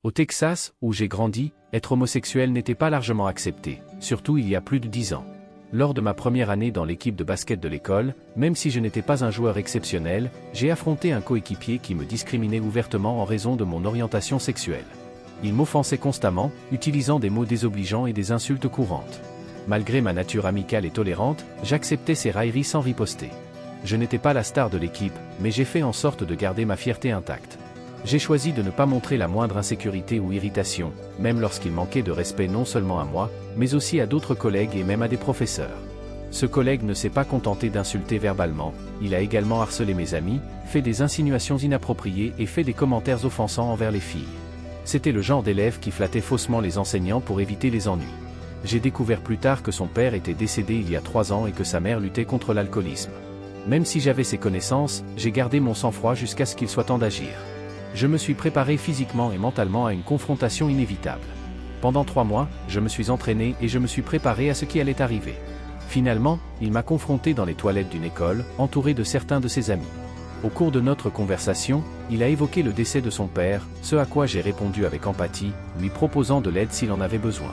Au Texas, où j'ai grandi, être homosexuel n'était pas largement accepté, surtout il y a plus de 10 ans. Lors de ma première année dans l'équipe de basket de l'école, même si je n'étais pas un joueur exceptionnel, j'ai affronté un coéquipier qui me discriminait ouvertement en raison de mon orientation sexuelle. Il m'offensait constamment, utilisant des mots désobligeants et des insultes courantes. Malgré ma nature amicale et tolérante, j'acceptais ses railleries sans riposter. Je n'étais pas la star de l'équipe, mais j'ai fait en sorte de garder ma fierté intacte. J'ai choisi de ne pas montrer la moindre insécurité ou irritation, même lorsqu'il manquait de respect non seulement à moi, mais aussi à d'autres collègues et même à des professeurs. Ce collègue ne s'est pas contenté d'insulter verbalement, il a également harcelé mes amis, fait des insinuations inappropriées et fait des commentaires offensants envers les filles. C'était le genre d'élève qui flattait faussement les enseignants pour éviter les ennuis. J'ai découvert plus tard que son père était décédé il y a 3 ans et que sa mère luttait contre l'alcoolisme. Même si j'avais ces connaissances, j'ai gardé mon sang-froid jusqu'à ce qu'il soit temps d'agir. Je me suis préparé physiquement et mentalement à une confrontation inévitable. Pendant 3 mois, je me suis entraîné et je me suis préparé à ce qui allait arriver. Finalement, il m'a confronté dans les toilettes d'une école, entouré de certains de ses amis. Au cours de notre conversation, il a évoqué le décès de son père, ce à quoi j'ai répondu avec empathie, lui proposant de l'aide s'il en avait besoin.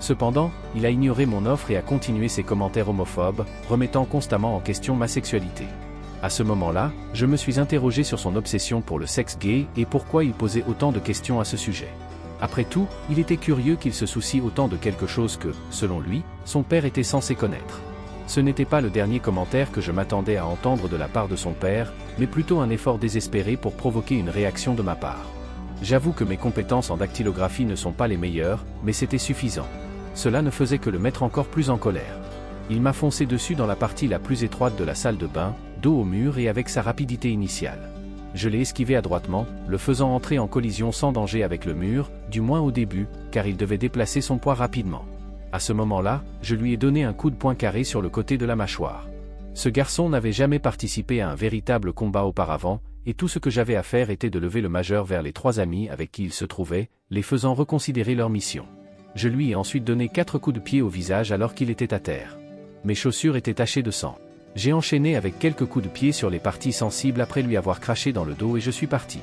Cependant, il a ignoré mon offre et a continué ses commentaires homophobes, remettant constamment en question ma sexualité. À ce moment-là, je me suis interrogé sur son obsession pour le sexe gay et pourquoi il posait autant de questions à ce sujet. Après tout, il était curieux qu'il se soucie autant de quelque chose que, selon lui, son père était censé connaître. Ce n'était pas le dernier commentaire que je m'attendais à entendre de la part de son père, mais plutôt un effort désespéré pour provoquer une réaction de ma part. J'avoue que mes compétences en dactylographie ne sont pas les meilleures, mais c'était suffisant. Cela ne faisait que le mettre encore plus en colère. Il m'a foncé dessus dans la partie la plus étroite de la salle de bain, dos au mur et avec sa rapidité initiale. Je l'ai esquivé adroitement, le faisant entrer en collision sans danger avec le mur, du moins au début, car il devait déplacer son poids rapidement. À ce moment-là, je lui ai donné un coup de poing carré sur le côté de la mâchoire. Ce garçon n'avait jamais participé à un véritable combat auparavant, et tout ce que j'avais à faire était de lever le majeur vers les 3 amis avec qui il se trouvait, les faisant reconsidérer leur mission. Je lui ai ensuite donné 4 coups de pied au visage alors qu'il était à terre. Mes chaussures étaient tachées de sang. J'ai enchaîné avec quelques coups de pied sur les parties sensibles après lui avoir craché dans le dos et je suis parti.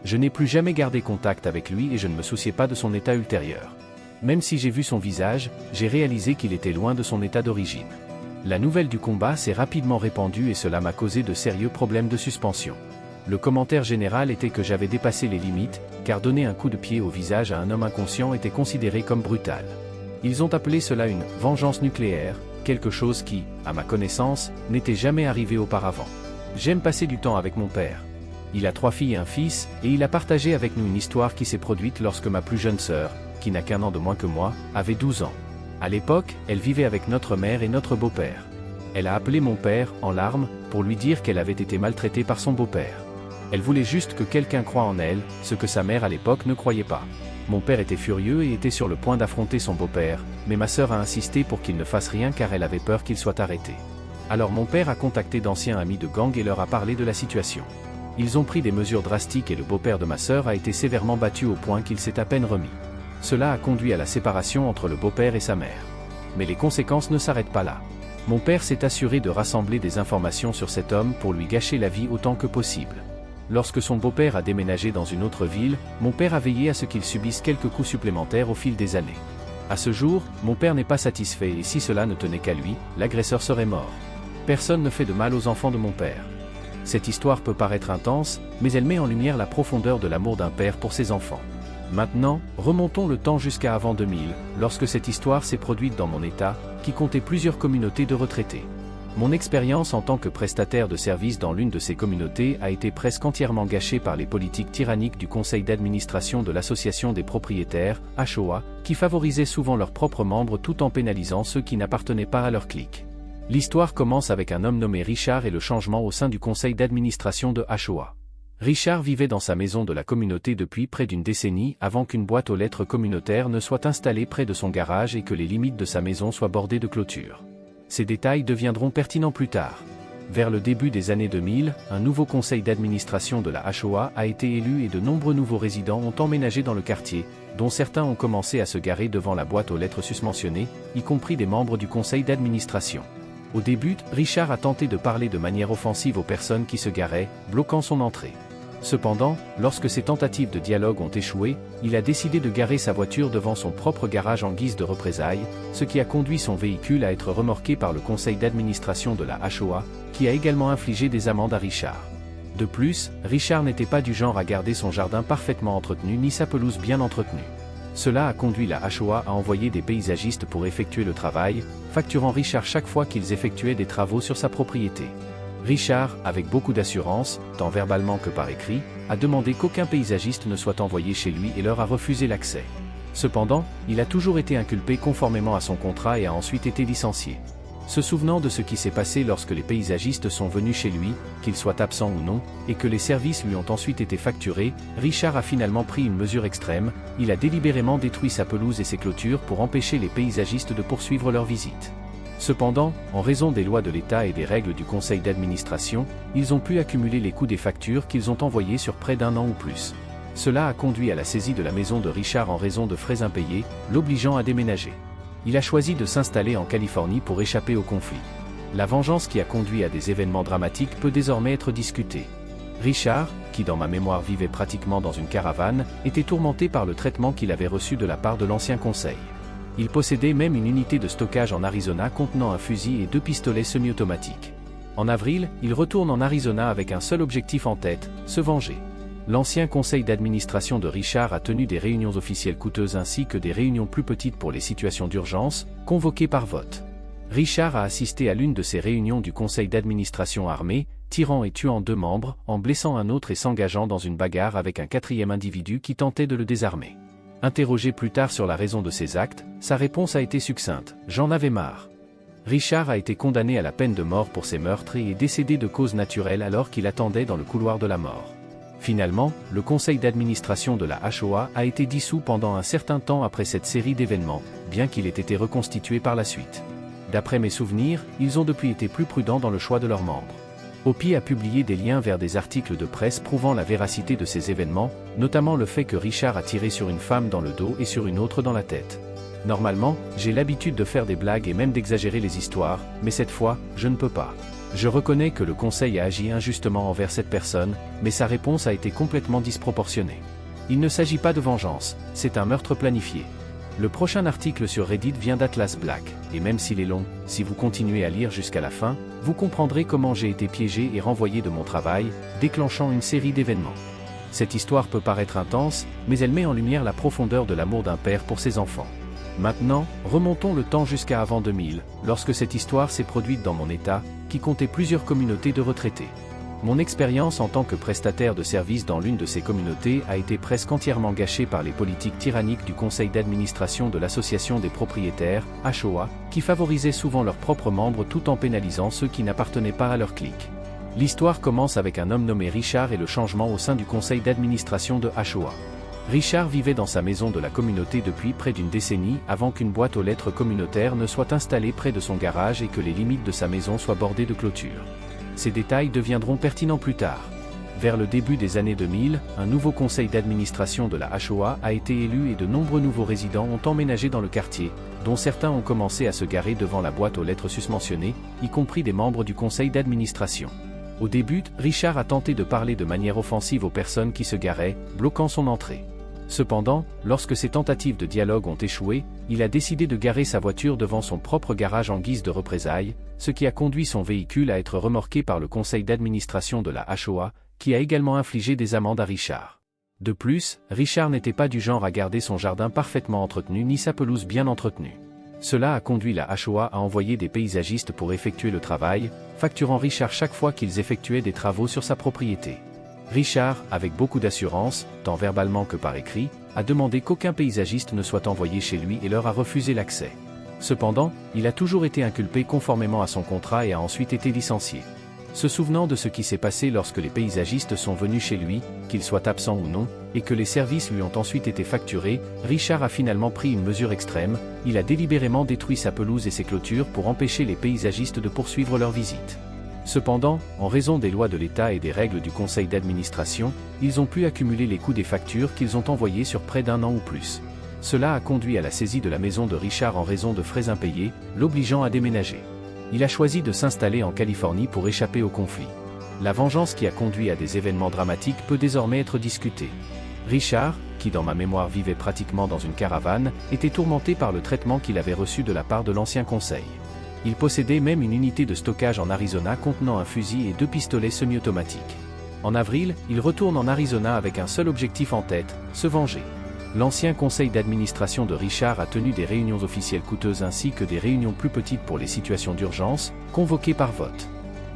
Je n'ai plus jamais gardé contact avec lui et je ne me souciais pas de son état ultérieur. Même si j'ai vu son visage, j'ai réalisé qu'il était loin de son état d'origine. La nouvelle du combat s'est rapidement répandue et cela m'a causé de sérieux problèmes de suspension. Le commentaire général était que j'avais dépassé les limites, car donner un coup de pied au visage à un homme inconscient était considéré comme brutal. Ils ont appelé cela une « vengeance nucléaire », quelque chose qui, à ma connaissance, n'était jamais arrivé auparavant. J'aime passer du temps avec mon père. Il a 3 filles et un fils, et il a partagé avec nous une histoire qui s'est produite lorsque ma plus jeune sœur, qui n'a qu'1 an de moins que moi, avait 12 ans. À l'époque, elle vivait avec notre mère et notre beau-père. Elle a appelé mon père, en larmes, pour lui dire qu'elle avait été maltraitée par son beau-père. Elle voulait juste que quelqu'un croie en elle, ce que sa mère à l'époque ne croyait pas. Mon père était furieux et était sur le point d'affronter son beau-père, mais ma sœur a insisté pour qu'il ne fasse rien car elle avait peur qu'il soit arrêté. Alors mon père a contacté d'anciens amis de gang et leur a parlé de la situation. Ils ont pris des mesures drastiques et le beau-père de ma sœur a été sévèrement battu au point qu'il s'est à peine remis. Cela a conduit à la séparation entre le beau-père et sa mère. Mais les conséquences ne s'arrêtent pas là. Mon père s'est assuré de rassembler des informations sur cet homme pour lui gâcher la vie autant que possible. Lorsque son beau-père a déménagé dans une autre ville, mon père a veillé à ce qu'il subisse quelques coups supplémentaires au fil des années. À ce jour, mon père n'est pas satisfait et si cela ne tenait qu'à lui, l'agresseur serait mort. Personne ne fait de mal aux enfants de mon père. Cette histoire peut paraître intense, mais elle met en lumière la profondeur de l'amour d'un père pour ses enfants. Maintenant, remontons le temps jusqu'à avant 2000, lorsque cette histoire s'est produite dans mon État, qui comptait plusieurs communautés de retraités. Mon expérience en tant que prestataire de services dans l'une de ces communautés a été presque entièrement gâchée par les politiques tyranniques du conseil d'administration de l'association des propriétaires, HOA, qui favorisaient souvent leurs propres membres tout en pénalisant ceux qui n'appartenaient pas à leur clique. L'histoire commence avec un homme nommé Richard et le changement au sein du conseil d'administration de HOA. Richard vivait dans sa maison de la communauté depuis près d'une décennie avant qu'une boîte aux lettres communautaire ne soit installée près de son garage et que les limites de sa maison soient bordées de clôtures. Ces détails deviendront pertinents plus tard. Vers le début des années 2000, un nouveau conseil d'administration de la HOA a été élu et de nombreux nouveaux résidents ont emménagé dans le quartier, dont certains ont commencé à se garer devant la boîte aux lettres susmentionnée, y compris des membres du conseil d'administration. Au début, Richard a tenté de parler de manière offensive aux personnes qui se garaient, bloquant son entrée. Cependant, lorsque ses tentatives de dialogue ont échoué, il a décidé de garer sa voiture devant son propre garage en guise de représailles, ce qui a conduit son véhicule à être remorqué par le conseil d'administration de la HOA, qui a également infligé des amendes à Richard. De plus, Richard n'était pas du genre à garder son jardin parfaitement entretenu ni sa pelouse bien entretenue. Cela a conduit la HOA à envoyer des paysagistes pour effectuer le travail, facturant Richard chaque fois qu'ils effectuaient des travaux sur sa propriété. Richard, avec beaucoup d'assurance, tant verbalement que par écrit, a demandé qu'aucun paysagiste ne soit envoyé chez lui et leur a refusé l'accès. Cependant, il a toujours été inculpé conformément à son contrat et a ensuite été licencié. Se souvenant de ce qui s'est passé lorsque les paysagistes sont venus chez lui, qu'ils soient absents ou non, et que les services lui ont ensuite été facturés, Richard a finalement pris une mesure extrême, il a délibérément détruit sa pelouse et ses clôtures pour empêcher les paysagistes de poursuivre leur visite. Cependant, en raison des lois de l'État et des règles du conseil d'administration, ils ont pu accumuler les coûts des factures qu'ils ont envoyées sur près d'un an ou plus. Cela a conduit à la saisie de la maison de Richard en raison de frais impayés, l'obligeant à déménager. Il a choisi de s'installer en Californie pour échapper au conflit. La vengeance qui a conduit à des événements dramatiques peut désormais être discutée. Richard, qui dans ma mémoire vivait pratiquement dans une caravane, était tourmenté par le traitement qu'il avait reçu de la part de l'ancien conseil. Il possédait même une unité de stockage en Arizona contenant un fusil et 2 pistolets semi-automatiques. En avril, il retourne en Arizona avec un seul objectif en tête, se venger. L'ancien conseil d'administration de Richard a tenu des réunions officielles coûteuses ainsi que des réunions plus petites pour les situations d'urgence, convoquées par vote. Richard a assisté à l'une de ces réunions du conseil d'administration armé, tirant et tuant 2 membres, en blessant un autre et s'engageant dans une bagarre avec un 4e individu qui tentait de le désarmer. Interrogé plus tard sur la raison de ses actes, sa réponse a été succincte: « J'en avais marre ». Richard a été condamné à la peine de mort pour ces meurtres et est décédé de cause naturelle alors qu'il attendait dans le couloir de la mort. Finalement, le conseil d'administration de la HOA a été dissous pendant un certain temps après cette série d'événements, bien qu'il ait été reconstitué par la suite. D'après mes souvenirs, ils ont depuis été plus prudents dans le choix de leurs membres. Opie a publié des liens vers des articles de presse prouvant la véracité de ces événements, notamment le fait que Richard a tiré sur une femme dans le dos et sur une autre dans la tête. Normalement, j'ai l'habitude de faire des blagues et même d'exagérer les histoires, mais cette fois, je ne peux pas. Je reconnais que le conseil a agi injustement envers cette personne, mais sa réponse a été complètement disproportionnée. Il ne s'agit pas de vengeance, c'est un meurtre planifié. Le prochain article sur Reddit vient d'Atlas Black, et même s'il est long, si vous continuez à lire jusqu'à la fin, vous comprendrez comment j'ai été piégé et renvoyé de mon travail, déclenchant une série d'événements. Cette histoire peut paraître intense, mais elle met en lumière la profondeur de l'amour d'un père pour ses enfants. Maintenant, remontons le temps jusqu'à avant 2000, lorsque cette histoire s'est produite dans mon État, qui comptait plusieurs communautés de retraités. Mon expérience en tant que prestataire de services dans l'une de ces communautés a été presque entièrement gâchée par les politiques tyranniques du conseil d'administration de l'Association des propriétaires, HOA, qui favorisaient souvent leurs propres membres tout en pénalisant ceux qui n'appartenaient pas à leur clique. L'histoire commence avec un homme nommé Richard et le changement au sein du conseil d'administration de HOA. Richard vivait dans sa maison de la communauté depuis près d'une décennie avant qu'une boîte aux lettres communautaire ne soit installée près de son garage et que les limites de sa maison soient bordées de clôtures. Ces détails deviendront pertinents plus tard. Vers le début des années 2000, un nouveau conseil d'administration de la HOA a été élu et de nombreux nouveaux résidents ont emménagé dans le quartier, dont certains ont commencé à se garer devant la boîte aux lettres susmentionnée, y compris des membres du conseil d'administration. Au début, Richard a tenté de parler de manière offensive aux personnes qui se garaient, bloquant son entrée. Cependant, lorsque ses tentatives de dialogue ont échoué, il a décidé de garer sa voiture devant son propre garage en guise de représailles, ce qui a conduit son véhicule à être remorqué par le conseil d'administration de la HOA, qui a également infligé des amendes à Richard. De plus, Richard n'était pas du genre à garder son jardin parfaitement entretenu ni sa pelouse bien entretenue. Cela a conduit la HOA à envoyer des paysagistes pour effectuer le travail, facturant Richard chaque fois qu'ils effectuaient des travaux sur sa propriété. Richard, avec beaucoup d'assurance, tant verbalement que par écrit, a demandé qu'aucun paysagiste ne soit envoyé chez lui et leur a refusé l'accès. Cependant, il a toujours été inculpé conformément à son contrat et a ensuite été licencié. Se souvenant de ce qui s'est passé lorsque les paysagistes sont venus chez lui, qu'ils soient absents ou non, et que les services lui ont ensuite été facturés, Richard a finalement pris une mesure extrême, il a délibérément détruit sa pelouse et ses clôtures pour empêcher les paysagistes de poursuivre leur visite. Cependant, en raison des lois de l'État et des règles du conseil d'administration, ils ont pu accumuler les coûts des factures qu'ils ont envoyées sur près d'un an ou plus. Cela a conduit à la saisie de la maison de Richard en raison de frais impayés, l'obligeant à déménager. Il a choisi de s'installer en Californie pour échapper au conflit. La vengeance qui a conduit à des événements dramatiques peut désormais être discutée. Richard, qui dans ma mémoire vivait pratiquement dans une caravane, était tourmenté par le traitement qu'il avait reçu de la part de l'ancien conseil. Il possédait même une unité de stockage en Arizona contenant un fusil et 2 pistolets semi-automatiques. En avril, il retourne en Arizona avec un seul objectif en tête, se venger. L'ancien conseil d'administration de Richard a tenu des réunions officielles coûteuses ainsi que des réunions plus petites pour les situations d'urgence, convoquées par vote.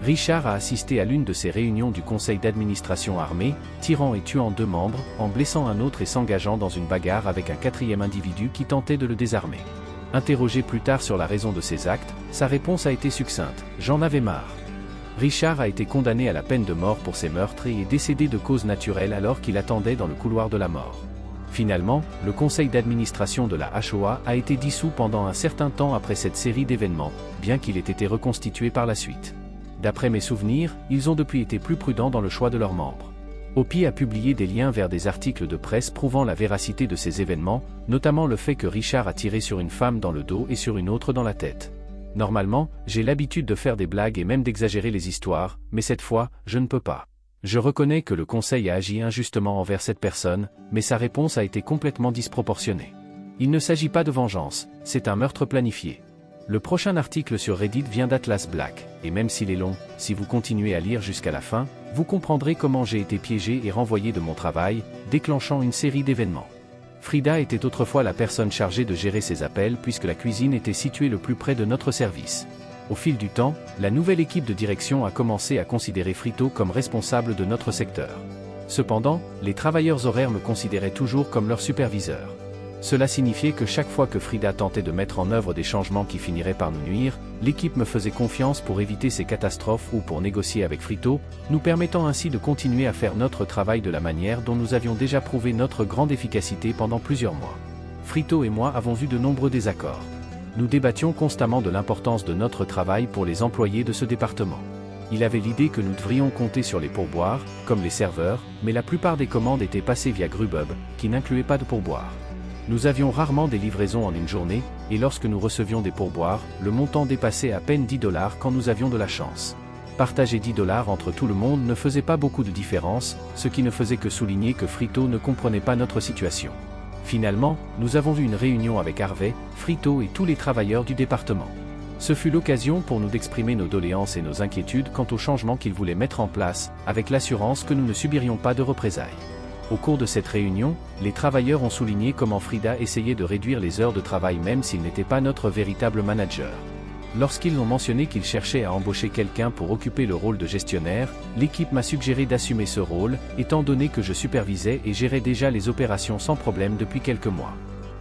Richard a assisté à l'une de ces réunions du conseil d'administration armé, tirant et tuant 2 membres, en blessant un autre et s'engageant dans une bagarre avec un 4e individu qui tentait de le désarmer. Interrogé plus tard sur la raison de ses actes, sa réponse a été succincte: « J'en avais marre ». Richard a été condamné à la peine de mort pour ces meurtres et est décédé de cause naturelle alors qu'il attendait dans le couloir de la mort. Finalement, le conseil d'administration de la HOA a été dissous pendant un certain temps après cette série d'événements, bien qu'il ait été reconstitué par la suite. D'après mes souvenirs, ils ont depuis été plus prudents dans le choix de leurs membres. Opie a publié des liens vers des articles de presse prouvant la véracité de ces événements, notamment le fait que Richard a tiré sur une femme dans le dos et sur une autre dans la tête. Normalement, j'ai l'habitude de faire des blagues et même d'exagérer les histoires, mais cette fois, je ne peux pas. Je reconnais que le conseil a agi injustement envers cette personne, mais sa réponse a été complètement disproportionnée. Il ne s'agit pas de vengeance, c'est un meurtre planifié. Le prochain article sur Reddit vient d'Atlas Black, et même s'il est long, si vous continuez à lire jusqu'à la fin, vous comprendrez comment j'ai été piégé et renvoyé de mon travail, déclenchant une série d'événements. Frida était autrefois la personne chargée de gérer ces appels puisque la cuisine était située le plus près de notre service. Au fil du temps, la nouvelle équipe de direction a commencé à considérer Frito comme responsable de notre secteur. Cependant, les travailleurs horaires me considéraient toujours comme leur superviseur. Cela signifiait que chaque fois que Frida tentait de mettre en œuvre des changements qui finiraient par nous nuire, l'équipe me faisait confiance pour éviter ces catastrophes ou pour négocier avec Frito, nous permettant ainsi de continuer à faire notre travail de la manière dont nous avions déjà prouvé notre grande efficacité pendant plusieurs mois. Frito et moi avons eu de nombreux désaccords. Nous débattions constamment de l'importance de notre travail pour les employés de ce département. Il avait l'idée que nous devrions compter sur les pourboires, comme les serveurs, mais la plupart des commandes étaient passées via Grubhub, qui n'incluait pas de pourboires. Nous avions rarement des livraisons en une journée, et lorsque nous recevions des pourboires, le montant dépassait à peine $10 quand nous avions de la chance. Partager $10 entre tout le monde ne faisait pas beaucoup de différence, ce qui ne faisait que souligner que Frito ne comprenait pas notre situation. Finalement, nous avons eu une réunion avec Harvey, Frito et tous les travailleurs du département. Ce fut l'occasion pour nous d'exprimer nos doléances et nos inquiétudes quant aux changements qu'ils voulaient mettre en place, avec l'assurance que nous ne subirions pas de représailles. Au cours de cette réunion, les travailleurs ont souligné comment Frida essayait de réduire les heures de travail même s'il n'était pas notre véritable manager. Lorsqu'ils ont mentionné qu'ils cherchaient à embaucher quelqu'un pour occuper le rôle de gestionnaire, l'équipe m'a suggéré d'assumer ce rôle, étant donné que je supervisais et gérais déjà les opérations sans problème depuis quelques mois.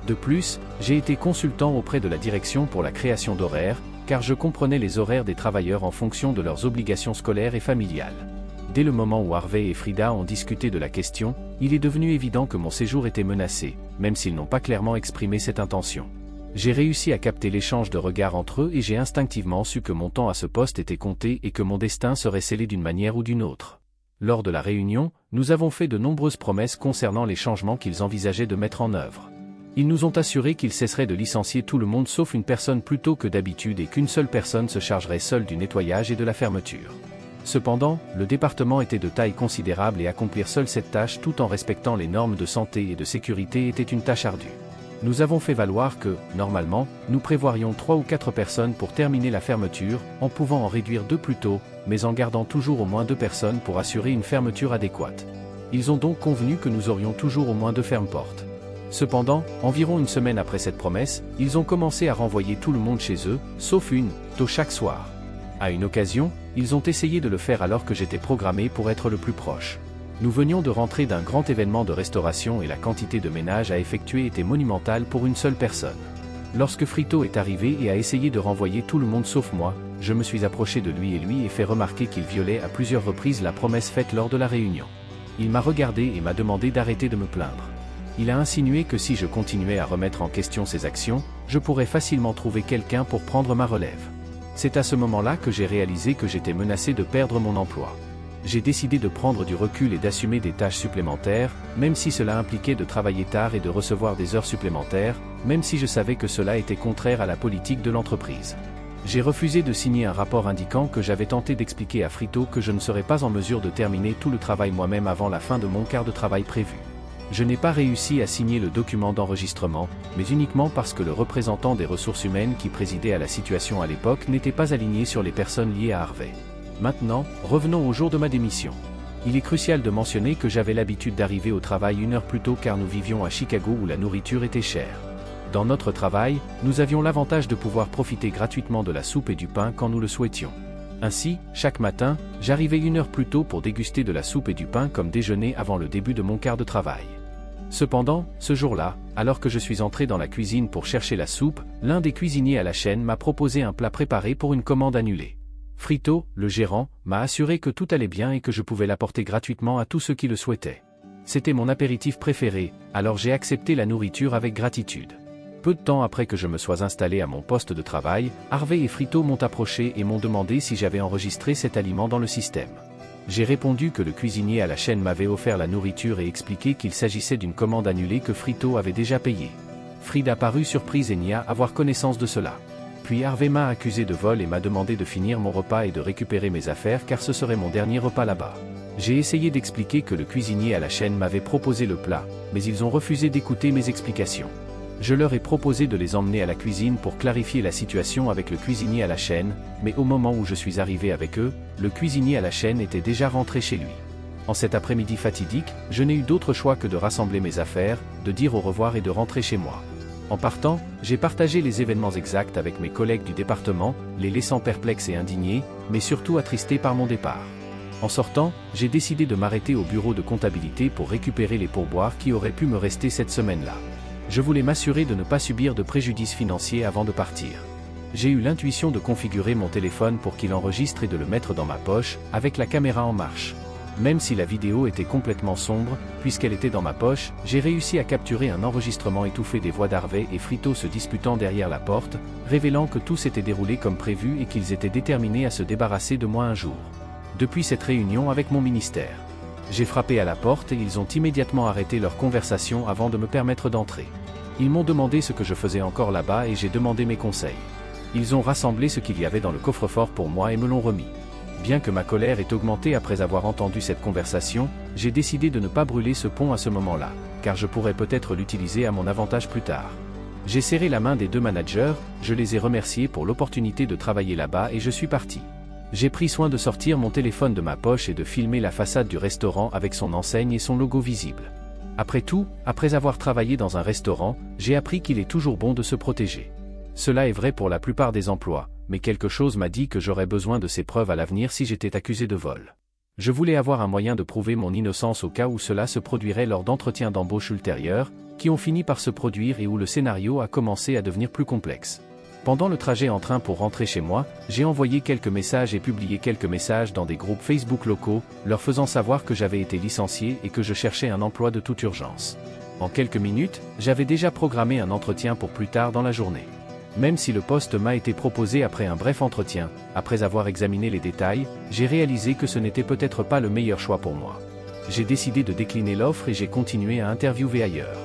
De plus, j'ai été consultant auprès de la direction pour la création d'horaires, car je comprenais les horaires des travailleurs en fonction de leurs obligations scolaires et familiales. Dès le moment où Harvey et Frida ont discuté de la question, il est devenu évident que mon séjour était menacé, même s'ils n'ont pas clairement exprimé cette intention. J'ai réussi à capter l'échange de regards entre eux et j'ai instinctivement su que mon temps à ce poste était compté et que mon destin serait scellé d'une manière ou d'une autre. Lors de la réunion, nous avons fait de nombreuses promesses concernant les changements qu'ils envisageaient de mettre en œuvre. Ils nous ont assuré qu'ils cesseraient de licencier tout le monde sauf une personne plus tôt que d'habitude et qu'une seule personne se chargerait seule du nettoyage et de la fermeture. Cependant, le département était de taille considérable et accomplir seule cette tâche tout en respectant les normes de santé et de sécurité était une tâche ardue. Nous avons fait valoir que, normalement, nous prévoirions 3 ou 4 personnes pour terminer la fermeture, en pouvant en réduire 2 plus tôt, mais en gardant toujours au moins 2 personnes pour assurer une fermeture adéquate. Ils ont donc convenu que nous aurions toujours au moins 2 fermes-portes. Cependant, environ une semaine après cette promesse, ils ont commencé à renvoyer tout le monde chez eux, sauf une, tôt chaque soir. À une occasion, ils ont essayé de le faire alors que j'étais programmé pour être le plus proche. Nous venions de rentrer d'un grand événement de restauration et la quantité de ménage à effectuer était monumentale pour une seule personne. Lorsque Frito est arrivé et a essayé de renvoyer tout le monde sauf moi, je me suis approché de lui et fait remarquer qu'il violait à plusieurs reprises la promesse faite lors de la réunion. Il m'a regardé et m'a demandé d'arrêter de me plaindre. Il a insinué que si je continuais à remettre en question ses actions, je pourrais facilement trouver quelqu'un pour prendre ma relève. C'est à ce moment-là que j'ai réalisé que j'étais menacé de perdre mon emploi. J'ai décidé de prendre du recul et d'assumer des tâches supplémentaires, même si cela impliquait de travailler tard et de recevoir des heures supplémentaires, même si je savais que cela était contraire à la politique de l'entreprise. J'ai refusé de signer un rapport indiquant que j'avais tenté d'expliquer à Frito que je ne serais pas en mesure de terminer tout le travail moi-même avant la fin de mon quart de travail prévu. Je n'ai pas réussi à signer le document d'enregistrement, mais uniquement parce que le représentant des ressources humaines qui présidait à la situation à l'époque n'était pas aligné sur les personnes liées à Harvey. Maintenant, revenons au jour de ma démission. Il est crucial de mentionner que j'avais l'habitude d'arriver au travail 1 heure plus tôt car nous vivions à Chicago où la nourriture était chère. Dans notre travail, nous avions l'avantage de pouvoir profiter gratuitement de la soupe et du pain quand nous le souhaitions. Ainsi, chaque matin, j'arrivais 1 heure plus tôt pour déguster de la soupe et du pain comme déjeuner avant le début de mon quart de travail. Cependant, ce jour-là, alors que je suis entré dans la cuisine pour chercher la soupe, l'un des cuisiniers à la chaîne m'a proposé un plat préparé pour une commande annulée. Frito, le gérant, m'a assuré que tout allait bien et que je pouvais l'apporter gratuitement à tous ceux qui le souhaitaient. C'était mon apéritif préféré, alors j'ai accepté la nourriture avec gratitude. Peu de temps après que je me sois installé à mon poste de travail, Harvey et Frito m'ont approché et m'ont demandé si j'avais enregistré cet aliment dans le système. J'ai répondu que le cuisinier à la chaîne m'avait offert la nourriture et expliqué qu'il s'agissait d'une commande annulée que Frito avait déjà payée. Frida parut surprise et nia avoir connaissance de cela. Puis Harvey m'a accusé de vol et m'a demandé de finir mon repas et de récupérer mes affaires car ce serait mon dernier repas là-bas. J'ai essayé d'expliquer que le cuisinier à la chaîne m'avait proposé le plat, mais ils ont refusé d'écouter mes explications. Je leur ai proposé de les emmener à la cuisine pour clarifier la situation avec le cuisinier à la chaîne, mais au moment où je suis arrivé avec eux, le cuisinier à la chaîne était déjà rentré chez lui. En cet après-midi fatidique, je n'ai eu d'autre choix que de rassembler mes affaires, de dire au revoir et de rentrer chez moi. En partant, j'ai partagé les événements exacts avec mes collègues du département, les laissant perplexes et indignés, mais surtout attristés par mon départ. En sortant, j'ai décidé de m'arrêter au bureau de comptabilité pour récupérer les pourboires qui auraient pu me rester cette semaine-là. Je voulais m'assurer de ne pas subir de préjudice financier avant de partir. J'ai eu l'intuition de configurer mon téléphone pour qu'il enregistre et de le mettre dans ma poche, avec la caméra en marche. Même si la vidéo était complètement sombre, puisqu'elle était dans ma poche, j'ai réussi à capturer un enregistrement étouffé des voix d'Harvey et Frito se disputant derrière la porte, révélant que tout s'était déroulé comme prévu et qu'ils étaient déterminés à se débarrasser de moi un jour. Depuis cette réunion avec mon ministère, j'ai frappé à la porte et ils ont immédiatement arrêté leur conversation avant de me permettre d'entrer. Ils m'ont demandé ce que je faisais encore là-bas et j'ai demandé mes conseils. Ils ont rassemblé ce qu'il y avait dans le coffre-fort pour moi et me l'ont remis. Bien que ma colère ait augmenté après avoir entendu cette conversation, j'ai décidé de ne pas brûler ce pont à ce moment-là, car je pourrais peut-être l'utiliser à mon avantage plus tard. J'ai serré la main des deux managers, je les ai remerciés pour l'opportunité de travailler là-bas et je suis parti. J'ai pris soin de sortir mon téléphone de ma poche et de filmer la façade du restaurant avec son enseigne et son logo visible. Après tout, après avoir travaillé dans un restaurant, j'ai appris qu'il est toujours bon de se protéger. Cela est vrai pour la plupart des emplois, mais quelque chose m'a dit que j'aurais besoin de ces preuves à l'avenir si j'étais accusé de vol. Je voulais avoir un moyen de prouver mon innocence au cas où cela se produirait lors d'entretiens d'embauche ultérieurs, qui ont fini par se produire et où le scénario a commencé à devenir plus complexe. Pendant le trajet en train pour rentrer chez moi, j'ai envoyé quelques messages et publié quelques messages dans des groupes Facebook locaux, leur faisant savoir que j'avais été licencié et que je cherchais un emploi de toute urgence. En quelques minutes, j'avais déjà programmé un entretien pour plus tard dans la journée. Même si le poste m'a été proposé après un bref entretien, après avoir examiné les détails, j'ai réalisé que ce n'était peut-être pas le meilleur choix pour moi. J'ai décidé de décliner l'offre et j'ai continué à interviewer ailleurs.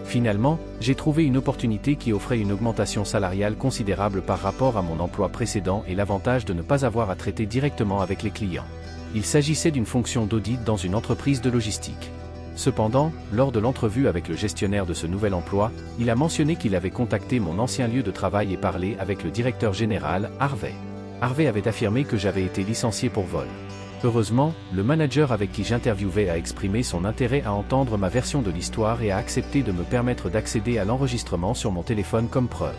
Finalement, j'ai trouvé une opportunité qui offrait une augmentation salariale considérable par rapport à mon emploi précédent et l'avantage de ne pas avoir à traiter directement avec les clients. Il s'agissait d'une fonction d'audit dans une entreprise de logistique. Cependant, lors de l'entrevue avec le gestionnaire de ce nouvel emploi, il a mentionné qu'il avait contacté mon ancien lieu de travail et parlé avec le directeur général, Harvey. Harvey avait affirmé que j'avais été licencié pour vol. Heureusement, le manager avec qui j'interviewais a exprimé son intérêt à entendre ma version de l'histoire et a accepté de me permettre d'accéder à l'enregistrement sur mon téléphone comme preuve.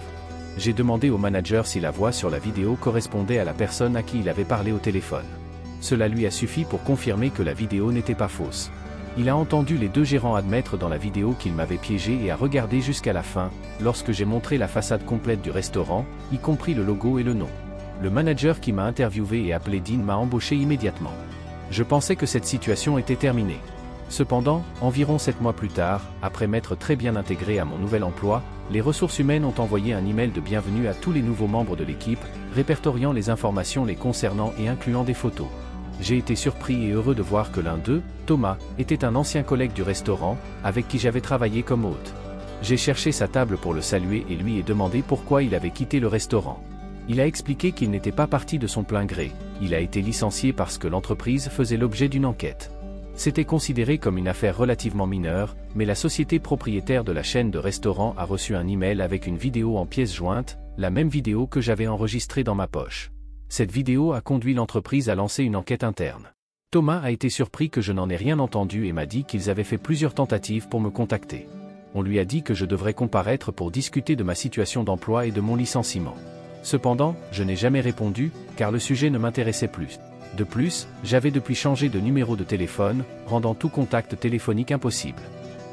J'ai demandé au manager si la voix sur la vidéo correspondait à la personne à qui il avait parlé au téléphone. Cela lui a suffi pour confirmer que la vidéo n'était pas fausse. Il a entendu les deux gérants admettre dans la vidéo qu'ils m'avaient piégé et a regardé jusqu'à la fin, lorsque j'ai montré la façade complète du restaurant, y compris le logo et le nom. Le manager qui m'a interviewé et appelé Dean m'a embauché immédiatement. Je pensais que cette situation était terminée. Cependant, environ 7 mois plus tard, après m'être très bien intégré à mon nouvel emploi, les ressources humaines ont envoyé un email de bienvenue à tous les nouveaux membres de l'équipe, répertoriant les informations les concernant et incluant des photos. J'ai été surpris et heureux de voir que l'un d'eux, Thomas, était un ancien collègue du restaurant, avec qui j'avais travaillé comme hôte. J'ai cherché sa table pour le saluer et lui ai demandé pourquoi il avait quitté le restaurant. Il a expliqué qu'il n'était pas parti de son plein gré, il a été licencié parce que l'entreprise faisait l'objet d'une enquête. C'était considéré comme une affaire relativement mineure, mais la société propriétaire de la chaîne de restaurants a reçu un email avec une vidéo en pièces jointes, la même vidéo que j'avais enregistrée dans ma poche. Cette vidéo a conduit l'entreprise à lancer une enquête interne. Thomas a été surpris que je n'en ai rien entendu et m'a dit qu'ils avaient fait plusieurs tentatives pour me contacter. On lui a dit que je devrais comparaître pour discuter de ma situation d'emploi et de mon licenciement. Cependant, je n'ai jamais répondu, car le sujet ne m'intéressait plus. De plus, j'avais depuis changé de numéro de téléphone, rendant tout contact téléphonique impossible.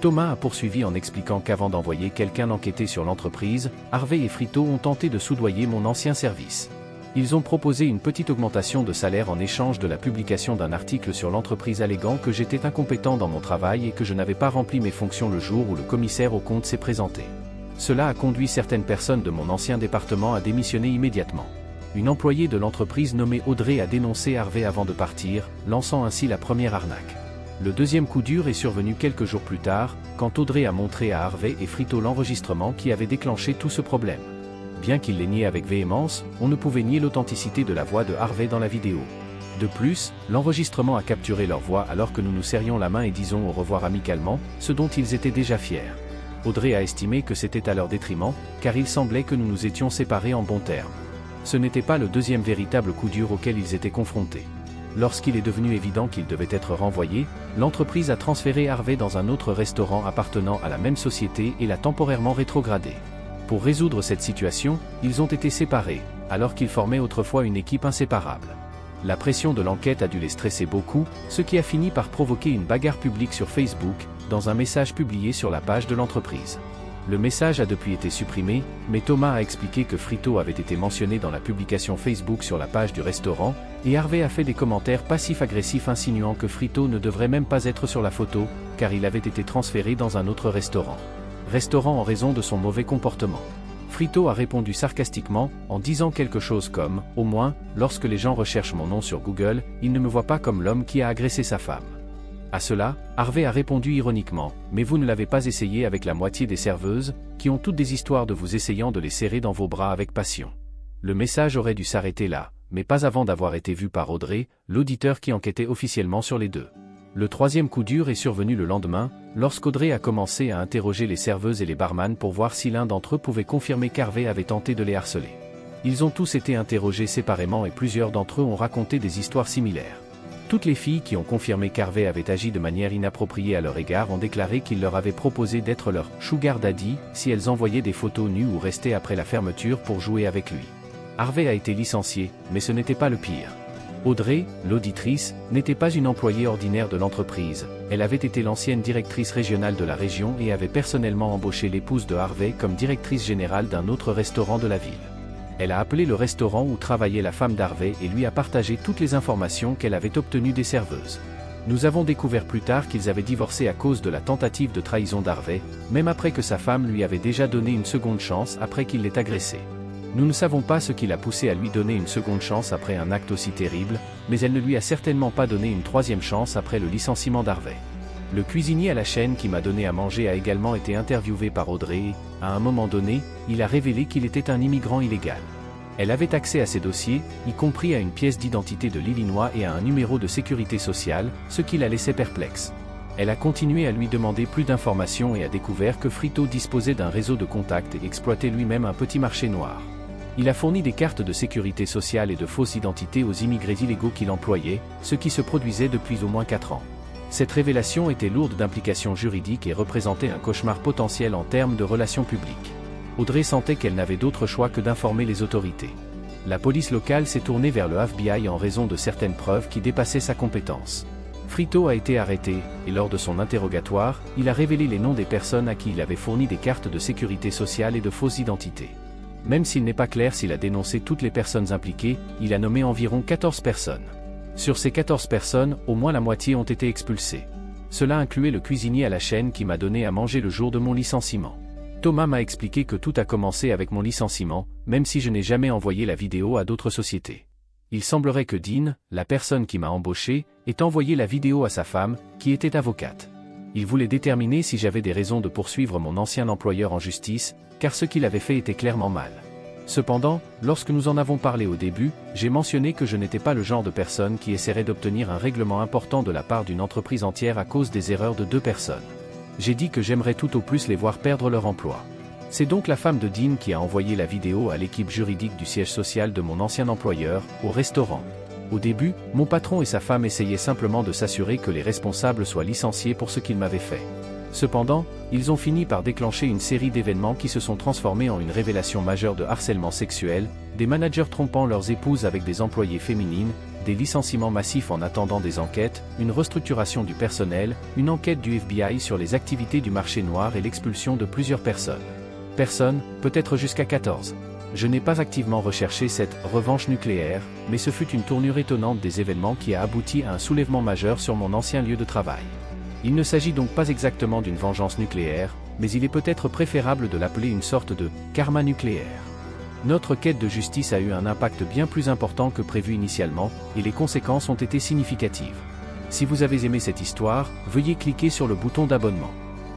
Thomas a poursuivi en expliquant qu'avant d'envoyer quelqu'un enquêter sur l'entreprise, Harvey et Frito ont tenté de soudoyer mon ancien service. Ils ont proposé une petite augmentation de salaire en échange de la publication d'un article sur l'entreprise alléguant que j'étais incompétent dans mon travail et que je n'avais pas rempli mes fonctions le jour où le commissaire aux comptes s'est présenté. Cela a conduit certaines personnes de mon ancien département à démissionner immédiatement. Une employée de l'entreprise nommée Audrey a dénoncé Harvey avant de partir, lançant ainsi la première arnaque. Le deuxième coup dur est survenu quelques jours plus tard, quand Audrey a montré à Harvey et Frito l'enregistrement qui avait déclenché tout ce problème. Bien qu'il les niait avec véhémence, on ne pouvait nier l'authenticité de la voix de Harvey dans la vidéo. De plus, l'enregistrement a capturé leur voix alors que nous nous serrions la main et disons au revoir amicalement, ce dont ils étaient déjà fiers. Audrey a estimé que c'était à leur détriment, car il semblait que nous nous étions séparés en bons termes. Ce n'était pas le deuxième véritable coup dur auquel ils étaient confrontés. Lorsqu'il est devenu évident qu'il devait être renvoyé, l'entreprise a transféré Harvey dans un autre restaurant appartenant à la même société et l'a temporairement rétrogradé. Pour résoudre cette situation, ils ont été séparés, alors qu'ils formaient autrefois une équipe inséparable. La pression de l'enquête a dû les stresser beaucoup, ce qui a fini par provoquer une bagarre publique sur Facebook, dans un message publié sur la page de l'entreprise. Le message a depuis été supprimé, mais Thomas a expliqué que Frito avait été mentionné dans la publication Facebook sur la page du restaurant, et Harvey a fait des commentaires passifs-agressifs insinuant que Frito ne devrait même pas être sur la photo, car il avait été transféré dans un autre restaurant. Restaurant en raison de son mauvais comportement. Frito a répondu sarcastiquement, en disant quelque chose comme « Au moins, lorsque les gens recherchent mon nom sur Google, ils ne me voient pas comme l'homme qui a agressé sa femme. » À cela, Harvey a répondu ironiquement « Mais vous ne l'avez pas essayé avec la moitié des serveuses, qui ont toutes des histoires de vous essayant de les serrer dans vos bras avec passion. » Le message aurait dû s'arrêter là, mais pas avant d'avoir été vu par Audrey, l'auditeur qui enquêtait officiellement sur les deux. Le troisième coup dur est survenu le lendemain, lorsqu'Audrey a commencé à interroger les serveuses et les barman pour voir si l'un d'entre eux pouvait confirmer qu'Harvey avait tenté de les harceler. Ils ont tous été interrogés séparément et plusieurs d'entre eux ont raconté des histoires similaires. Toutes les filles qui ont confirmé qu'Harvey avait agi de manière inappropriée à leur égard ont déclaré qu'il leur avait proposé d'être leur « sugar daddy » si elles envoyaient des photos nues ou restaient après la fermeture pour jouer avec lui. Harvey a été licencié, mais ce n'était pas le pire. Audrey, l'auditrice, n'était pas une employée ordinaire de l'entreprise, elle avait été l'ancienne directrice régionale de la région et avait personnellement embauché l'épouse de Harvey comme directrice générale d'un autre restaurant de la ville. Elle a appelé le restaurant où travaillait la femme d'Harvey et lui a partagé toutes les informations qu'elle avait obtenues des serveuses. Nous avons découvert plus tard qu'ils avaient divorcé à cause de la tentative de trahison d'Harvey, même après que sa femme lui avait déjà donné une seconde chance après qu'il l'ait agressée. Nous ne savons pas ce qui l'a poussé à lui donner une seconde chance après un acte aussi terrible, mais elle ne lui a certainement pas donné une troisième chance après le licenciement d'Harvey. Le cuisinier à la chaîne qui m'a donné à manger a également été interviewé par Audrey et, à un moment donné, il a révélé qu'il était un immigrant illégal. Elle avait accès à ses dossiers, y compris à une pièce d'identité de l'Illinois et à un numéro de sécurité sociale, ce qui la laissait perplexe. Elle a continué à lui demander plus d'informations et a découvert que Frito disposait d'un réseau de contacts et exploitait lui-même un petit marché noir. Il a fourni des cartes de sécurité sociale et de fausses identités aux immigrés illégaux qu'il employait, ce qui se produisait depuis au moins 4 ans. Cette révélation était lourde d'implications juridiques et représentait un cauchemar potentiel en termes de relations publiques. Audrey sentait qu'elle n'avait d'autre choix que d'informer les autorités. La police locale s'est tournée vers le FBI en raison de certaines preuves qui dépassaient sa compétence. Frito a été arrêté, et lors de son interrogatoire, il a révélé les noms des personnes à qui il avait fourni des cartes de sécurité sociale et de fausses identités. Même s'il n'est pas clair s'il a dénoncé toutes les personnes impliquées, il a nommé environ 14 personnes. Sur ces 14 personnes, au moins la moitié ont été expulsées. Cela incluait le cuisinier à la chaîne qui m'a donné à manger le jour de mon licenciement. Thomas m'a expliqué que tout a commencé avec mon licenciement, même si je n'ai jamais envoyé la vidéo à d'autres sociétés. Il semblerait que Dean, la personne qui m'a embauché, ait envoyé la vidéo à sa femme, qui était avocate. Il voulait déterminer si j'avais des raisons de poursuivre mon ancien employeur en justice, car ce qu'il avait fait était clairement mal. Cependant, lorsque nous en avons parlé au début, j'ai mentionné que je n'étais pas le genre de personne qui essaierait d'obtenir un règlement important de la part d'une entreprise entière à cause des erreurs de 2 personnes. J'ai dit que j'aimerais tout au plus les voir perdre leur emploi. C'est donc la femme de Dean qui a envoyé la vidéo à l'équipe juridique du siège social de mon ancien employeur, au restaurant. Au début, mon patron et sa femme essayaient simplement de s'assurer que les responsables soient licenciés pour ce qu'ils m'avaient fait. Cependant, ils ont fini par déclencher une série d'événements qui se sont transformés en une révélation majeure de harcèlement sexuel, des managers trompant leurs épouses avec des employées féminines, des licenciements massifs en attendant des enquêtes, une restructuration du personnel, une enquête du FBI sur les activités du marché noir et l'expulsion de plusieurs personnes. Personnes, peut-être jusqu'à 14. Je n'ai pas activement recherché cette « revanche nucléaire », mais ce fut une tournure étonnante des événements qui a abouti à un soulèvement majeur sur mon ancien lieu de travail. Il ne s'agit donc pas exactement d'une vengeance nucléaire, mais il est peut-être préférable de l'appeler une sorte de « karma nucléaire ». Notre quête de justice a eu un impact bien plus important que prévu initialement, et les conséquences ont été significatives. Si vous avez aimé cette histoire, veuillez cliquer sur le bouton d'abonnement.